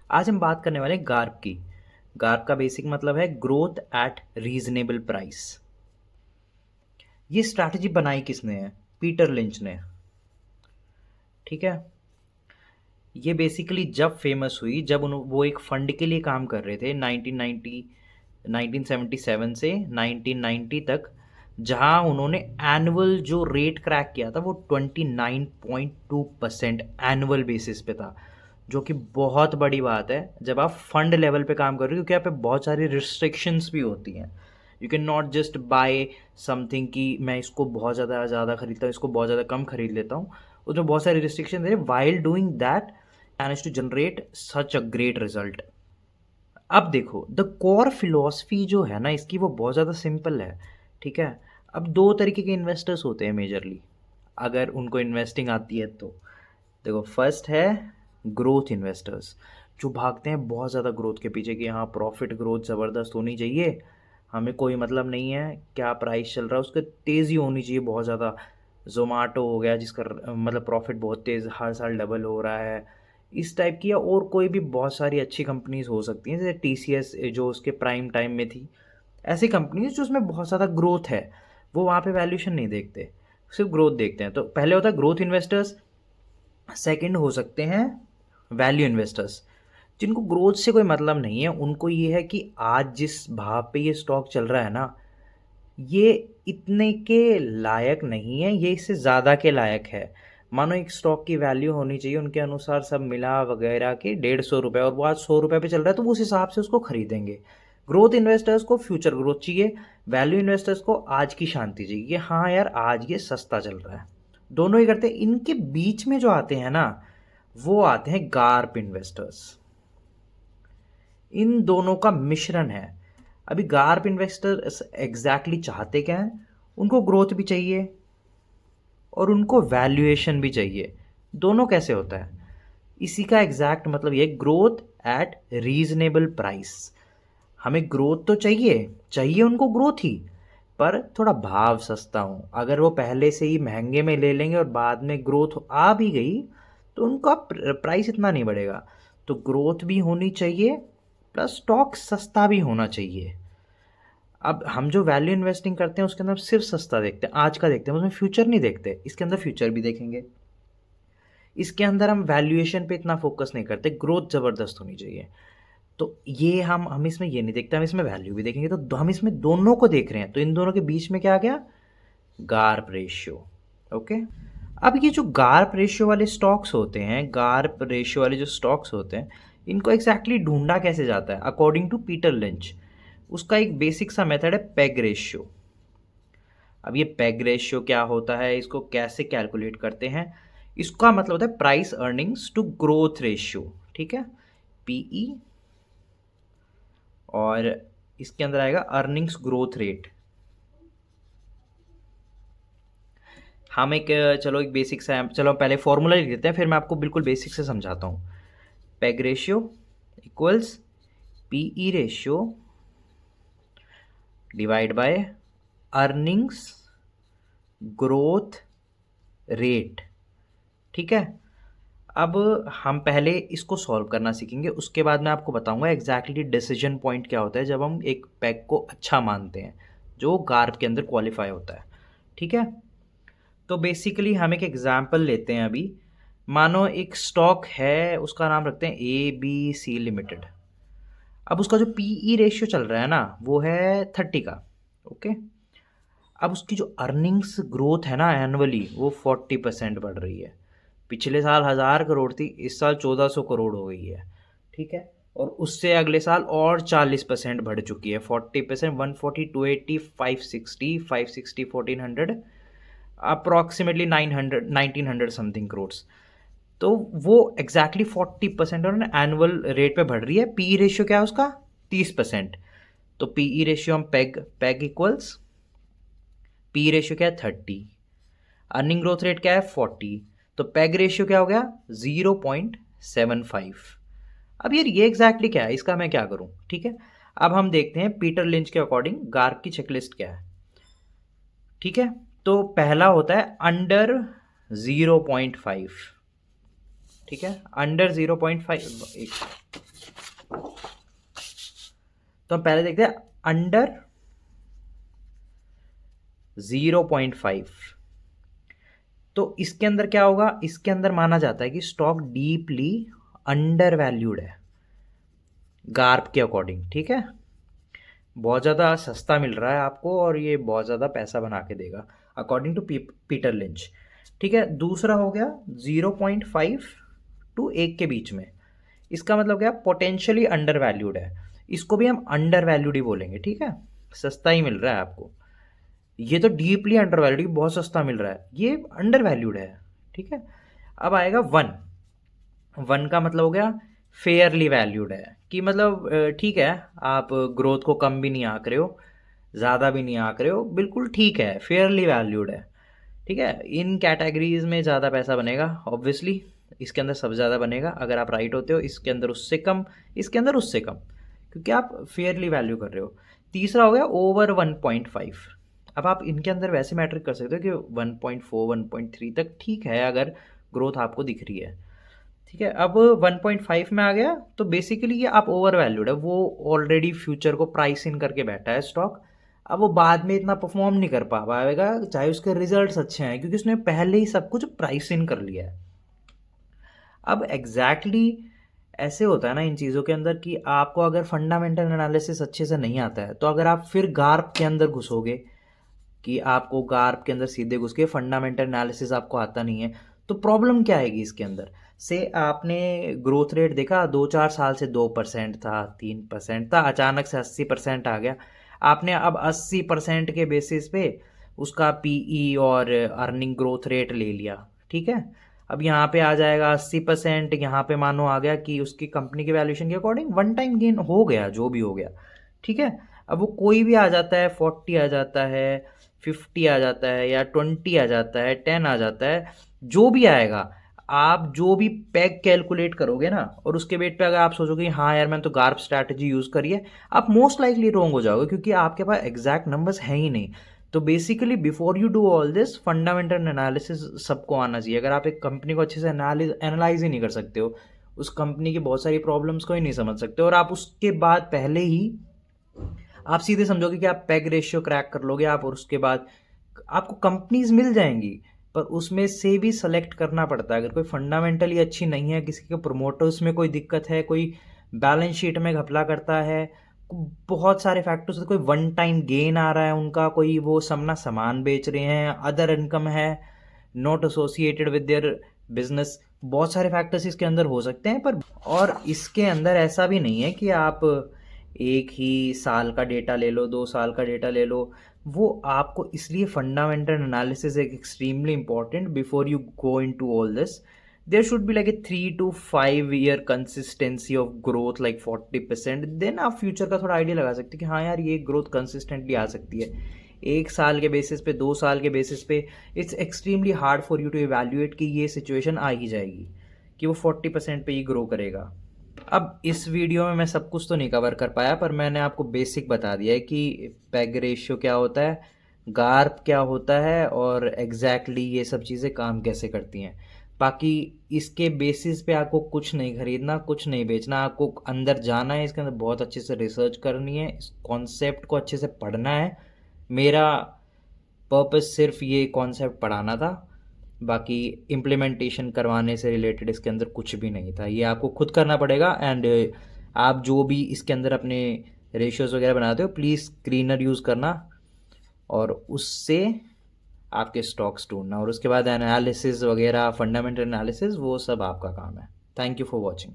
आज हम बात करने वाले हैं गार्प की। गार्प का बेसिक मतलब है ग्रोथ एट रीजनेबल प्राइस। ये स्ट्रैटेजी बनाई किसने है? पीटर लिंच ने। ठीक है। ये बेसिकली जब फेमस हुई, जब वो एक फंड के लिए काम कर रहे थे 1977 से 1990 तक, जहां उन्होंने एनुअल जो रेट क्रैक किया था वो 29.2% एनुअल बेसिस पे था, जो कि बहुत बड़ी बात है जब आप फंड लेवल पे काम कर रहे हो, क्योंकि यहाँ पे बहुत सारी रिस्ट्रिक्शंस भी होती हैं। You can not just by something कि मैं इसको बहुत ज़्यादा ज़्यादा खरीदता हूँ, इसको बहुत ज़्यादा कम खरीद लेता हूँ। उसमें बहुत सारी रिस्ट्रिक्शन है। While doing that manage to generate such a great result. अब देखो, द कोर फिलॉसफी जो है ना इसकी, वो बहुत ज़्यादा सिंपल है। ठीक है। अब दो तरीके के इन्वेस्टर्स होते हैं मेजरली, अगर उनको इन्वेस्टिंग आती है तो। देखो, फर्स्ट है ग्रोथ इन्वेस्टर्स, जो भागते हैं बहुत ज़्यादा ग्रोथ के पीछे कि हाँ प्रॉफिट ग्रोथ ज़बरदस्त होनी चाहिए, हमें कोई मतलब नहीं है क्या प्राइस चल रहा है, उसका तेज़ी होनी चाहिए बहुत ज़्यादा। जोमाटो हो गया जिसका मतलब प्रॉफिट बहुत तेज़ हर साल डबल हो रहा है, इस टाइप की। या और कोई भी बहुत सारी अच्छी कंपनीज हो सकती हैं, जैसे TCS जो उसके प्राइम टाइम में थी। ऐसी कंपनीज जो उसमें बहुत ज़्यादा ग्रोथ है, वो वहाँ पे वैल्यूएशन नहीं देखते, सिर्फ ग्रोथ देखते हैं। तो पहले होता है ग्रोथ इन्वेस्टर्स। सेकंड हो सकते हैं वैल्यू इन्वेस्टर्स, जिनको ग्रोथ से कोई मतलब नहीं है। उनको ये है कि आज जिस भाव पे ये स्टॉक चल रहा है ना, ये इतने के लायक नहीं है, ये इससे ज़्यादा के लायक है। मानो एक स्टॉक की वैल्यू होनी चाहिए उनके अनुसार सब मिला वगैरह के 150 रुपये, और वो आज 100 रुपये पे चल रहा है, तो वो उस हिसाब से उसको खरीदेंगे। ग्रोथ इन्वेस्टर्स को फ्यूचर ग्रोथ चाहिए, वैल्यू इन्वेस्टर्स को आज की शांति चाहिए कि हाँ यार आज ये सस्ता चल रहा है। दोनों ही करते हैं। इनके बीच में जो आते हैं ना, वो आते हैं गार्प इन्वेस्टर्स। इन दोनों का मिश्रण है। अभी गार्प इन्वेस्टर एग्जैक्टली चाहते क्या है? उनको ग्रोथ भी चाहिए और उनको वैल्यूएशन भी चाहिए। दोनों कैसे होता है? इसी का एग्जैक्ट मतलब ये, ग्रोथ एट रीजनेबल प्राइस। हमें ग्रोथ तो चाहिए, चाहिए उनको ग्रोथ ही, पर थोड़ा भाव सस्ता हो। अगर वो पहले से ही महंगे में ले लेंगे और बाद में ग्रोथ आ भी गई तो उनका प्राइस इतना नहीं बढ़ेगा। तो ग्रोथ भी होनी चाहिए प्लस स्टॉक सस्ता भी होना चाहिए। अब हम जो वैल्यू इन्वेस्टिंग करते हैं उसके अंदर सिर्फ सस्ता देखते हैं, आज का देखते हैं, उसमें फ्यूचर नहीं देखते। इसके अंदर फ्यूचर भी देखेंगे। इसके अंदर हम वैल्यूएशन पे इतना फोकस नहीं करते, ग्रोथ ज़बरदस्त होनी चाहिए। तो ये हम इसमें ये नहीं देखते, हम इसमें वैल्यू भी देखेंगे। तो हम इसमें दोनों को देख रहे हैं, तो इन दोनों के बीच में क्या आ गया? Garp ratio. ओके। अब ये जो गार्प रेशियो वाले स्टॉक्स होते हैं, गार्प रेशियो वाले जो स्टॉक्स होते हैं, इनको एग्जैक्टली ढूंढा कैसे जाता है? अकॉर्डिंग टू पीटर लिंच, उसका एक बेसिक सा मेथड है पेग रेशियो। अब ये पेग रेशियो क्या होता है, इसको कैसे कैलकुलेट करते हैं? इसका मतलब होता है price earnings to growth ratio. ठीक है, PE, और इसके अंदर आएगा अर्निंग्स ग्रोथ रेट। हम एक चलो एक बेसिक सा, चलो पहले फॉर्मूला लिख देते हैं, फिर मैं आपको बिल्कुल बेसिक से समझाता हूँ। Peg ratio equals PE ratio divide by earnings growth rate. ठीक है। अब हम पहले इसको सॉल्व करना सीखेंगे, उसके बाद मैं आपको बताऊंगा एग्जैक्टली डिसीजन पॉइंट क्या होता है जब हम एक पैक को अच्छा मानते हैं जो गार्प के अंदर क्वालिफाई होता है। ठीक है। तो बेसिकली हम एक एग्जांपल लेते हैं अभी। मानो एक स्टॉक है, उसका नाम रखते हैं ABC लिमिटेड। अब उसका जो PE रेशियो चल रहा है ना, वो है 30 का। ओके। अब उसकी जो अर्निंग्स ग्रोथ है ना एनुअली, वो 40% बढ़ रही है। पिछले साल 1000 करोड़ थी, इस साल 1400 करोड़ हो गई है। ठीक है। और उससे अगले साल और 40% बढ़ चुकी है। 40%, 140, 280, 560, 1400, अप्रॉक्सीमेटली 1900 समथिंग करोड्स। तो वो एग्जैक्टली 40% और एनुअल रेट पे बढ़ रही है। PE रेशियो क्या है उसका? 30%। तो PE रेशियो हम peg peg equals, PE ratio क्या है? 30। अर्निंग ग्रोथ रेट क्या है? 40। तो पेग रेशियो क्या हो गया? 0.75। अब यार ये एग्जैक्टली क्या है, इसका मैं क्या करूं? ठीक है। अब हम देखते हैं पीटर लिंच के अकॉर्डिंग गार्प की चेकलिस्ट क्या है। ठीक है। तो पहला होता है अंडर 0.5। ठीक है, अंडर 0.5। तो हम पहले देखते हैं अंडर 0.5। तो इसके अंदर क्या होगा, इसके अंदर माना जाता है कि स्टॉक डीपली अंडर वैल्यूड है गार्प के अकॉर्डिंग, ठीक है। बहुत ज़्यादा सस्ता मिल रहा है आपको और ये बहुत ज़्यादा पैसा बना के देगा अकॉर्डिंग टू पीटर लिंच, ठीक है। दूसरा हो गया 0.5 टू 1 के बीच में, इसका मतलब क्या, पोटेंशियली अंडर वैल्यूड है। इसको भी हम अंडर वैल्यूड ही बोलेंगे, ठीक है। सस्ता ही मिल रहा है आपको। ये तो डीपली अंडर वैल्यूड, बहुत सस्ता मिल रहा है, ये अंडर वैल्यूड है, ठीक है। अब आएगा 1। 1 का मतलब हो गया फेयरली वैल्यूड है, कि मतलब ठीक है, आप ग्रोथ को कम भी नहीं आंक रहे हो, ज़्यादा भी नहीं आंक रहे हो, बिल्कुल ठीक है, फेयरली वैल्यूड है, ठीक है। इन कैटेगरीज में ज़्यादा पैसा बनेगा ऑब्वियसली, इसके अंदर सबसे ज़्यादा बनेगा अगर आप राइट होते हो, इसके अंदर उससे कम, इसके अंदर उससे कम, क्योंकि आप फेयरली वैल्यू कर रहे हो। तीसरा हो गया ओवर 1.5। अब आप इनके अंदर वैसे मैट्रिक कर सकते हो कि 1.4 1.3 तक ठीक है अगर ग्रोथ आपको दिख रही है, ठीक है। अब 1.5 में आ गया तो बेसिकली ये आप ओवर वैल्यूड है, वो ऑलरेडी फ्यूचर को प्राइस इन करके बैठा है स्टॉक। अब वो बाद में इतना परफॉर्म नहीं कर पाएगा चाहे उसके रिजल्ट्स अच्छे हैं, क्योंकि उसने पहले ही सब कुछ प्राइस इन कर लिया है। अब एग्जैक्टली ऐसे होता है ना इन चीज़ों के अंदर कि आपको अगर फंडामेंटल एनालिसिस अच्छे से नहीं आता है, तो अगर आप फिर गार्प के अंदर घुसोगे, कि आपको गार्प के अंदर सीधे घुस के फंडामेंटल एनालिसिस आपको आता नहीं है, तो प्रॉब्लम क्या आएगी इसके अंदर। से आपने ग्रोथ रेट देखा 2-4 साल से 2% था, 3% था, अचानक से 80% आ गया। आपने अब 80% के बेसिस पे उसका पीई और अर्निंग ग्रोथ रेट ले लिया, ठीक है। अब यहाँ पे आ जाएगा 80%, यहाँ पे मानो आ गया कि उसकी कंपनी के वैल्यूएशन के अकॉर्डिंग वन टाइम गेन हो गया, जो भी हो गया, ठीक है। अब वो कोई भी आ जाता है, 40 आ जाता है, 50 आ जाता है, या 20 आ जाता है, 10 आ जाता है, जो भी आएगा, आप जो भी पैग कैलकुलेट करोगे ना, और उसके बेट पे अगर आप सोचोगे हाँ यार मैंने तो गार्प स्ट्रैटेजी यूज़ करी है, आप मोस्ट लाइकली रॉन्ग हो जाओगे, क्योंकि आपके पास एग्जैक्ट नंबर्स हैं ही नहीं। तो basically before you do all this, fundamental analysis सबको आना चाहिए। अगर आप एक कंपनी को अच्छे से एनालाइज ही नहीं कर सकते हो, उस कंपनी की बहुत सारी प्रॉब्लम्स को ही नहीं समझ सकते, और आप उसके बाद पहले ही आप सीधे समझोगे कि आप पैग रेशियो क्रैक कर लोगे आप, और उसके बाद आपको कंपनीज मिल जाएंगी, पर उसमें से भी सेलेक्ट करना पड़ता है। अगर कोई फंडामेंटली अच्छी नहीं है, किसी के प्रोमोटर्स में कोई दिक्कत है, कोई बैलेंस शीट में घपला करता है, बहुत सारे फैक्टर्स, कोई वन टाइम गेन आ रहा है उनका, कोई वो समना सामान बेच रहे हैं, अदर इनकम है not associated with their business, बहुत सारे फैक्टर्स इसके अंदर हो सकते हैं। पर और इसके अंदर ऐसा भी नहीं है कि आप एक ही साल का डेटा ले लो, 2 साल का डेटा ले लो, वो आपको इसलिए फंडामेंटल एनालिसिस एक extremely important before you go into all this. There should be like a 3 to 5 year consistency of growth like 40%, then आप फ्यूचर का थोड़ा आइडिया लगा सकते हैं कि हाँ यार ये ग्रोथ कंसिस्टेंटली आ सकती है। 1 साल के बेसिस पे, 2 साल के बेसिस पे, it's extremely hard for you to evaluate कि ये सिचुएशन आ ही जाएगी कि वो 40% पे ही ग्रो करेगा। अब इस वीडियो में मैं सब कुछ तो नहीं कवर कर पाया, पर मैंने आपको बेसिक बता दिया है कि पैग रेशियो क्या होता है, गार्प क्या होता है, और एग्जैक्टली ये सब चीज़ें काम कैसे करती हैं। बाकी इसके बेसिस पे आपको कुछ नहीं खरीदना, कुछ नहीं बेचना, आपको अंदर जाना है, इसके अंदर बहुत अच्छे से रिसर्च करनी है, इस कॉन्सेप्ट को अच्छे से पढ़ना है। मेरा पर्पस सिर्फ ये कॉन्सेप्ट पढ़ाना था, बाकी इम्प्लीमेंटेशन करवाने से रिलेटेड इसके अंदर कुछ भी नहीं था, ये आपको खुद करना पड़ेगा। एंड आप जो भी इसके अंदर अपने रेशियोज़ वगैरह बनाते हो, प्लीज़ स्क्रीनर यूज़ करना, और उससे आपके स्टॉक्स ढूंढना, और उसके बाद एनालिसिस वगैरह, फंडामेंटल एनालिसिस, वो सब आपका काम है। Thank you for watching.